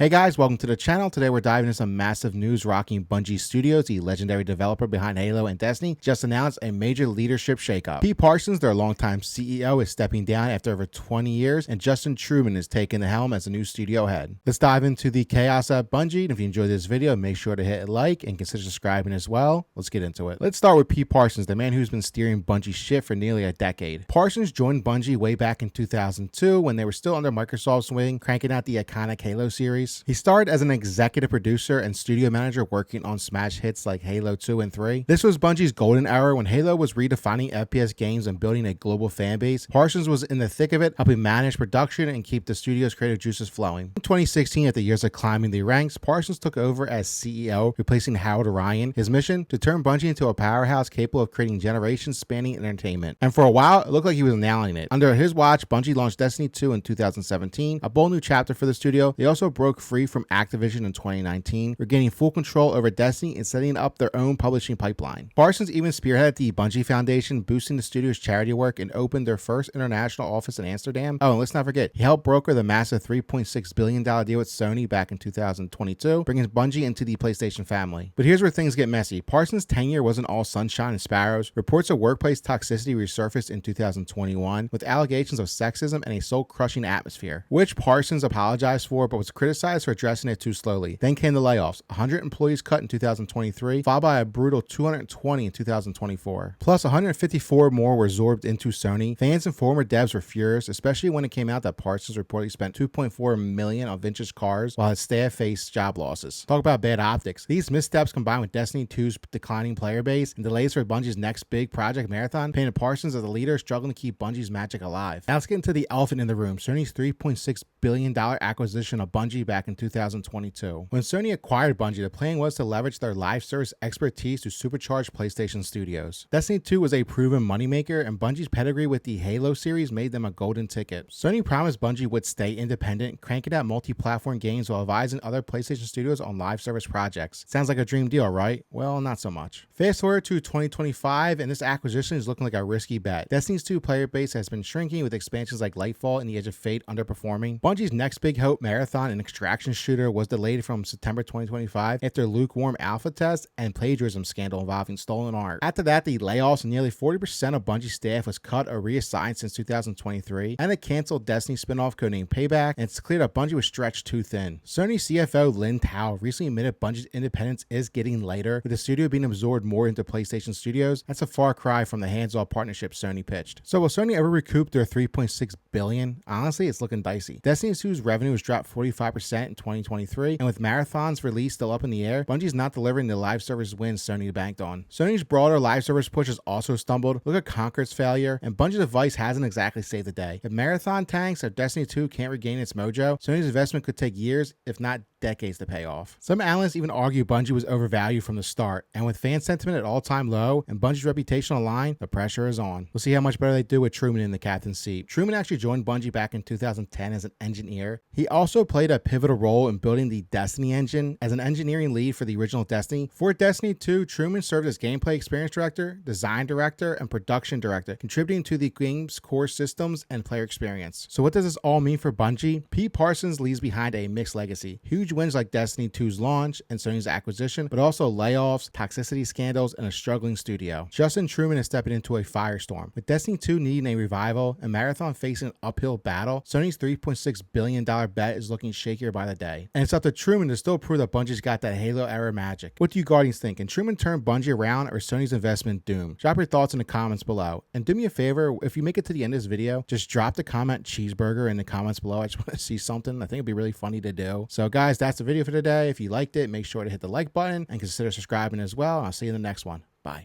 Hey guys, welcome to the channel. Today we're diving into some massive news rocking Bungie Studios. The legendary developer behind Halo and Destiny just announced a major leadership shakeup. Pete Parsons, their longtime CEO, is stepping down after over 20 years, and Justin Truman is taking the helm as the new studio head. Let's dive into the chaos at Bungie, and if you enjoyed this video, make sure to hit a like and consider subscribing as well. Let's get into it. Let's start with Pete Parsons, the man who's been steering Bungie's ship for nearly a decade. Parsons joined Bungie way back in 2002 when they were still under Microsoft's wing, cranking out the iconic Halo series. He started as an executive producer and studio manager working on smash hits like Halo 2 and 3. This was Bungie's golden era when Halo was redefining FPS games and building a global fan base. Parsons was in the thick of it, helping manage production and keep the studio's creative juices flowing. In 2016, after years of climbing the ranks, Parsons took over as CEO, replacing Howard Ryan. His mission? To turn Bungie into a powerhouse capable of creating generations-spanning entertainment. And for a while, it looked like he was nailing it. Under his watch, Bungie launched Destiny 2 in 2017, a bold new chapter for the studio. They also broke free from Activision in 2019, regaining full control over Destiny and setting up their own publishing pipeline. Parsons even spearheaded the Bungie Foundation, boosting the studio's charity work, and opened their first international office in Amsterdam. Oh, and let's not forget, he helped broker the massive $3.6 billion deal with Sony back in 2022, bringing Bungie into the PlayStation family. But here's where things get messy. Parsons' tenure wasn't all sunshine and sparrows. Reports of workplace toxicity resurfaced in 2021, with allegations of sexism and a soul-crushing atmosphere, which Parsons apologized for, but was criticized for addressing it too slowly. Then came the layoffs. 100 employees cut in 2023, followed by a brutal 220 in 2024. Plus, 154 more were absorbed into Sony. Fans and former devs were furious, especially when it came out that Parsons reportedly spent $2.4 million on vintage cars while his staff faced job losses. Talk about bad optics. These missteps, combined with Destiny 2's declining player base and delays for Bungie's next big project, Marathon, painted Parsons as a leader struggling to keep Bungie's magic alive. Now let's get into the elephant in the room. Sony's $3.6 billion acquisition of Bungie back in 2022. When Sony acquired Bungie, the plan was to leverage their live service expertise to supercharge PlayStation studios. Destiny 2 was a proven moneymaker, and Bungie's pedigree with the Halo series made them a golden ticket. Sony promised Bungie would stay independent, cranking out multi-platform games while advising other PlayStation studios on live service projects. Sounds like a dream deal, right? Well, not so much. Fast forward to 2025, and this acquisition is looking like a risky bet. Destiny's 2 player base has been shrinking, with expansions like Lightfall and the Edge of Fate underperforming. Bungie's next big hope, Marathon, an extraction shooter, was delayed from September 2025 after lukewarm alpha tests and plagiarism scandal involving stolen art. After that, the layoffs and nearly 40% of Bungie staff was cut or reassigned since 2023, and a canceled Destiny spinoff codenamed Payback, and it's clear that Bungie was stretched too thin. Sony CFO Lin Tao recently admitted Bungie's independence is getting lighter, with the studio being absorbed more into PlayStation studios. That's a far cry from the hands-off partnership Sony pitched. So will Sony ever recoup their $3.6 billion? Honestly, it's looking dicey. Destiny 2's revenue has dropped 45% in 2023, and with Marathon's release still up in the air, Bungie's not delivering the live service wins Sony banked on. Sony's broader live service push has also stumbled. Look at Conquer's failure, and Bungie's advice hasn't exactly saved the day. If Marathon tanks or Destiny 2 can't regain its mojo, Sony's investment could take years, if not decades, to pay off. Some analysts even argue Bungie was overvalued from the start, and with fan sentiment at all-time low and Bungie's reputation on the line, the pressure is on. We'll see how much better they do with Truman in the captain's seat. Truman actually joined Bungie back in 2010 as an engineer. He also played a pivotal role in building the Destiny engine as an engineering lead for the original Destiny. For Destiny 2, Truman served as gameplay experience director, design director, and production director, contributing to the game's core systems and player experience. So what does this all mean for Bungie? Pete Parsons leaves behind a mixed legacy. Huge wins like Destiny 2's launch and Sony's acquisition, but also layoffs, toxicity scandals, and a struggling studio. Justin Truman is stepping into a firestorm. With Destiny 2 needing a revival and Marathon facing an uphill battle, Sony's $3.6 billion bet is looking shakier by the day. And it's up to Truman to still prove that Bungie's got that Halo era magic. What do you Guardians think? Can Truman turn Bungie around, or Sony's investment doomed? Drop your thoughts in the comments below. And do me a favor, if you make it to the end of this video, just drop the comment cheeseburger in the comments below. I just want to see something. I think it'd be really funny to do. So guys, that's the video for today. If you liked it, make sure to hit the like button and consider subscribing as well. I'll see you in the next one.